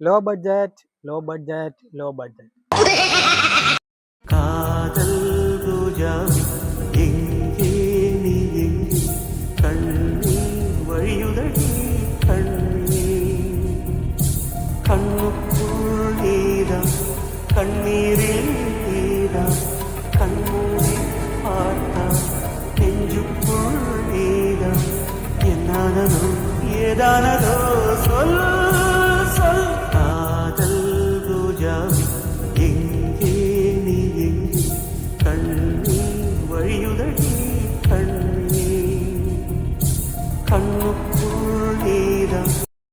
Low budget, low budget, low budget. காதல் ரோஜாவே எங்கே நீ எங்கே கண்ணீர் வழியுதடி கண்ணீர் கண்ணுக்குள் நீதான் கண்ணீரில் நீதான் கண்மூடி பார்த்தா நெஞ்சுக்குள் நீதான் என்னானதோ ஏதானதோ சொல் சொல் காதல் ரோஜாவே எங்கே நீ எங்கே கண்ணீர் வழியுதடி கண்ணீர் കണ്ണുക്കുൾ നീതാ.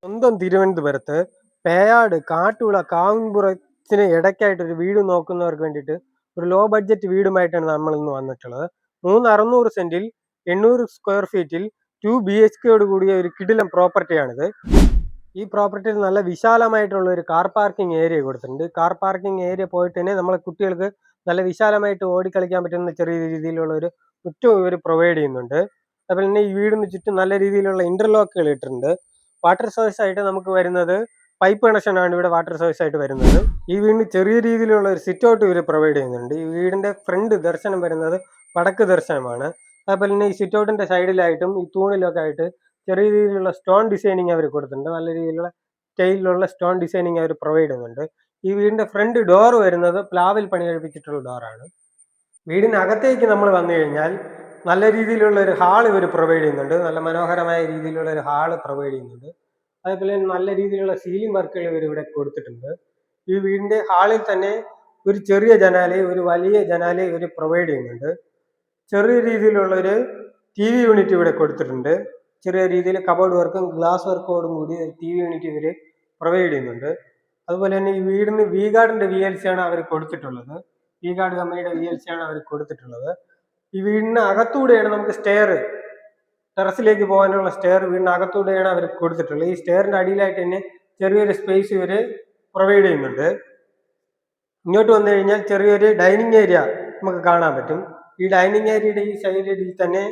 സ്വന്തം തിരുവനന്തപുരത്ത് പേയാട് കാട്ടുവിള കാവുംപുറത്തിന് ഇടയ്ക്കായിട്ട് ഒരു വീട് നോക്കുന്നവർക്ക് വേണ്ടിയിട്ട് ഒരു ലോ ബഡ്ജറ്റ് വീടുമായിട്ടാണ് നമ്മൾ ഇന്ന് വന്നിട്ടുള്ളത്. 600 സെന്റിൽ 800 സ്ക്വയർ ഫീറ്റിൽ 2 BHK കൂടിയ ഒരു കിടിലം പ്രോപ്പർട്ടിയാണിത്. ഈ പ്രോപ്പർട്ടിയിൽ നല്ല വിശാലമായിട്ടുള്ള ഒരു കാർ പാർക്കിംഗ് ഏരിയ കൊടുത്തിട്ടുണ്ട്. കാർ പാർക്കിംഗ് ഏരിയ പോയിട്ട് തന്നെ നമ്മളെ കുട്ടികൾക്ക് നല്ല വിശാലമായിട്ട് ഓടിക്കളിക്കാൻ പറ്റുന്ന ചെറിയ രീതിയിലുള്ള ഒരു മുറ്റവും ഇവർ പ്രൊവൈഡ് ചെയ്യുന്നുണ്ട്. അതുപോലെ തന്നെ ഈ വീടിന് ചുറ്റും നല്ല രീതിയിലുള്ള ഇന്റർലോക്കുകൾ ഇട്ടിട്ടുണ്ട്. വാട്ടർ സോഴ്സ് ആയിട്ട് നമുക്ക് വരുന്നത് പൈപ്പ് കണക്ഷൻ ആണ് ഇവിടെ വാട്ടർ സോഴ്സ് ആയിട്ട് വരുന്നത്. ഈ വീടിന് ചെറിയ രീതിയിലുള്ള ഒരു സിറ്റ് ഔട്ട് ഇവർ പ്രൊവൈഡ് ചെയ്യുന്നുണ്ട്. ഈ വീടിന്റെ ഫ്രണ്ട് ദർശനം വരുന്നത് വടക്ക് ദർശനമാണ്. അതുപോലെ തന്നെ ഈ സിറ്റ് ഔട്ടിന്റെ സൈഡിലായിട്ടും ഈ തൂണിലൊക്കെ ആയിട്ട് ചെറിയ രീതിയിലുള്ള സ്റ്റോൺ ഡിസൈനിങ് അവർ കൊടുത്തിട്ടുണ്ട്. നല്ല രീതിയിലുള്ള സ്റ്റൈലിലുള്ള സ്റ്റോൺ ഡിസൈനിങ് അവർ പ്രൊവൈഡ് ചെയ്യുന്നുണ്ട്. ഈ വീടിന്റെ ഫ്രണ്ട് ഡോർ വരുന്നത് പ്ലാവിൽ പണി കഴിപ്പിച്ചിട്ടുള്ള ഡോറാണ്. വീടിനകത്തേക്ക് നമ്മൾ വന്നു കഴിഞ്ഞാൽ നല്ല രീതിയിലുള്ള ഒരു ഹാൾ ഇവർ പ്രൊവൈഡ് ചെയ്യുന്നുണ്ട്. നല്ല മനോഹരമായ രീതിയിലുള്ള ഒരു ഹാള് പ്രൊവൈഡ് ചെയ്യുന്നുണ്ട്. അതേപോലെ നല്ല രീതിയിലുള്ള സീലിംഗ് വർക്കുകൾ ഇവർ ഇവിടെ കൊടുത്തിട്ടുണ്ട്. ഈ വീടിന്റെ ഹാളിൽ തന്നെ ഒരു ചെറിയ ജനാലയും ഒരു വലിയ ജനാലയും ഇവർ പ്രൊവൈഡ് ചെയ്യുന്നുണ്ട്. ചെറിയ രീതിയിലുള്ള ഒരു TV യൂണിറ്റ് ഇവിടെ കൊടുത്തിട്ടുണ്ട്. ചെറിയ രീതിയിൽ കബോർഡ് വർക്കും ഗ്ലാസ് വർക്കോടും കൂടി ഒരു TV യൂണിറ്റ് ഇവർ പ്രൊവൈഡ് ചെയ്യുന്നുണ്ട്. അതുപോലെ തന്നെ ഈ വീടിന് V-ഗാർഡിന്റെ VLC ആണ് അവർ കൊടുത്തിട്ടുള്ളത്. V-ഗാർഡ് കമ്പനിയുടെ VLC ആണ് അവർ കൊടുത്തിട്ടുള്ളത്. ഈ വീടിന് അകത്തൂടെയാണ് നമുക്ക് സ്റ്റെയർ, ടെറസിലേക്ക് പോകാനുള്ള സ്റ്റെയർ വീടിന് അകത്തൂടെയാണ് അവർ കൊടുത്തിട്ടുള്ളത്. ഈ സ്റ്റെയറിന്റെ അടിയിലായിട്ട് തന്നെ ചെറിയൊരു സ്പേസ് ഇവർ പ്രൊവൈഡ് ചെയ്യുന്നുണ്ട്. ഇങ്ങോട്ട് വന്നു കഴിഞ്ഞാൽ ചെറിയൊരു ഡൈനിങ് ഏരിയ നമുക്ക് കാണാൻ പറ്റും. ഈ ഡൈനിങ് ഏരിയയുടെ ഈ സൈഡിൽ തന്നെ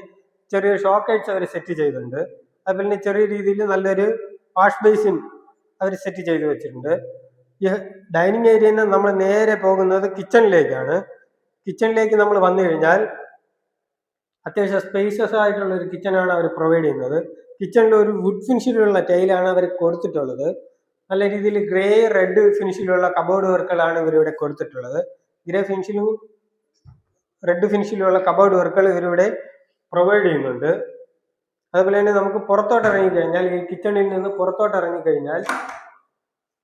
ചെറിയൊരു ഷോക്കേഴ്സ് അവർ സെറ്റ് ചെയ്തിട്ടുണ്ട്. അതുപോലെ തന്നെ ചെറിയ രീതിയിൽ നല്ലൊരു വാഷ് ബേസിൻ അവർ സെറ്റ് ചെയ്ത് വെച്ചിട്ടുണ്ട്. ഈ ഡൈനിങ് ഏരിയയിൽ നിന്ന് നമ്മൾ നേരെ പോകുന്നത് കിച്ചണിലേക്കാണ്. കിച്ചണിലേക്ക് നമ്മൾ വന്നു കഴിഞ്ഞാൽ അത്യാവശ്യം സ്പേസസ് ആയിട്ടുള്ള ഒരു കിച്ചണാണ് അവർ പ്രൊവൈഡ് ചെയ്യുന്നത്. കിച്ചണിൽ ഒരു വുഡ് ഫിനിഷിലുള്ള ടൈലാണ് അവർ കൊടുത്തിട്ടുള്ളത്. നല്ല രീതിയിൽ ഗ്രേ റെഡ് ഫിനിഷിലുള്ള കബോർഡ് വർക്കുകളാണ് ഇവരിവിടെ കൊടുത്തിട്ടുള്ളത്. ഗ്രേ ഫിനിഷിലും റെഡ് ഫിനിഷിലുള്ള കബോർഡ് വർക്കുകൾ ഇവരിവിടെ പ്രൊവൈഡ് ചെയ്യുന്നുണ്ട്. അതുപോലെ തന്നെ നമുക്ക് പുറത്തോട്ട് ഇറങ്ങിക്കഴിഞ്ഞാൽ ഈ കിച്ചണിൽ നിന്ന് പുറത്തോട്ട് ഇറങ്ങിക്കഴിഞ്ഞാൽ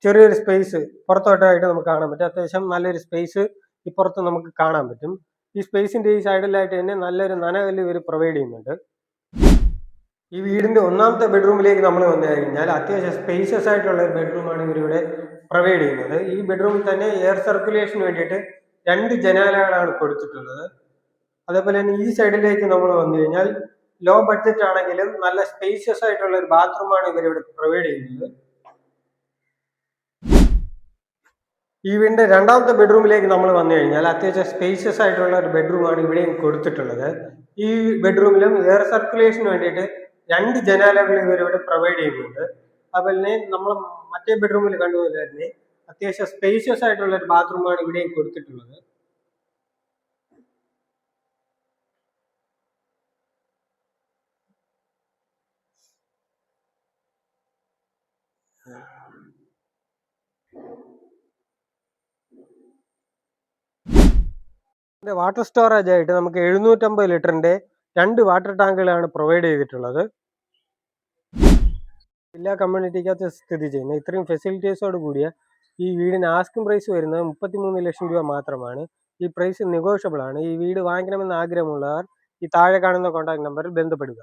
ചെറിയൊരു സ്പേസ് പുറത്തോട്ടായിട്ട് നമുക്ക് കാണാൻ പറ്റും. അത്യാവശ്യം നല്ലൊരു സ്പേസ് ഇപ്പുറത്ത് നമുക്ക് കാണാൻ പറ്റും. ഈ സ്പേസിന്റെ ഈ സൈഡിലായിട്ട് തന്നെ നല്ലൊരു നനകല്ല് ഇവർ പ്രൊവൈഡ് ചെയ്യുന്നുണ്ട്. ഈ വീടിന്റെ ഒന്നാമത്തെ ബെഡ്റൂമിലേക്ക് നമ്മൾ വന്നു കഴിഞ്ഞാൽ അത്യാവശ്യം സ്പേഷ്യസ് ആയിട്ടുള്ള ഒരു ബെഡ്റൂമാണ് ഇവരിവിടെ പ്രൊവൈഡ് ചെയ്യുന്നത്. ഈ ബെഡ്റൂമിൽ തന്നെ എയർ സർക്കുലേഷന് വേണ്ടിയിട്ട് 2 ജനാലകളാണ് കൊടുത്തിട്ടുള്ളത്. അതേപോലെ തന്നെ ഈ സൈഡിലേക്ക് നമ്മൾ വന്നു കഴിഞ്ഞാൽ ലോ ബഡ്ജറ്റ് ആണെങ്കിലും നല്ല സ്പേഷ്യസ് ആയിട്ടുള്ള ഒരു ബാത്റൂമാണ് ഇവരിവിടെ പ്രൊവൈഡ് ചെയ്യുന്നത്. ഈ വീടിന്റെ രണ്ടാമത്തെ ബെഡ്റൂമിലേക്ക് നമ്മൾ വന്നു കഴിഞ്ഞാൽ അത്യാവശ്യം സ്പേഷ്യസ് ആയിട്ടുള്ള ഒരു ബെഡ്റൂമാണ് ഇവിടെയും കൊടുത്തിട്ടുള്ളത്. ഈ ബെഡ്റൂമിലും എയർ സർക്കുലേഷന് വേണ്ടിയിട്ട് 2 ജനാലകൾ ഇവരിവിടെ പ്രൊവൈഡ് ചെയ്യുന്നുണ്ട്. അതുപോലെ തന്നെ നമ്മൾ മറ്റേ ബെഡ്റൂമിൽ കണ്ടുപോലെ തന്നെ അത്യാവശ്യം സ്പേഷ്യസ് ആയിട്ടുള്ള ഒരു ബാത്റൂമാണ് ഇവിടെയും കൊടുത്തിട്ടുള്ളത്. വാട്ടർ സ്റ്റോറേജ് ആയിട്ട് നമുക്ക് 750 ലിറ്ററിന്റെ 2 വാട്ടർ ടാങ്കുകളാണ് പ്രൊവൈഡ് ചെയ്തിട്ടുള്ളത്. ജില്ലാ കമ്മ്യൂണിറ്റിക്കകത്ത് സ്ഥിതി ചെയ്യുന്ന ഇത്രയും ഫെസിലിറ്റീസോട് കൂടിയ ഈ വീടിന് ആസ്കിംഗ് പ്രൈസ് വരുന്നത് 33 ലക്ഷം രൂപ മാത്രമാണ്. ഈ പ്രൈസ് നെഗോഷ്യബിൾ ആണ്. ഈ വീട് വാങ്ങിക്കണമെന്ന് ആഗ്രഹമുള്ളവർ ഈ താഴെ കാണുന്ന കോൺടാക്ട് നമ്പറിൽ ബന്ധപ്പെടുക.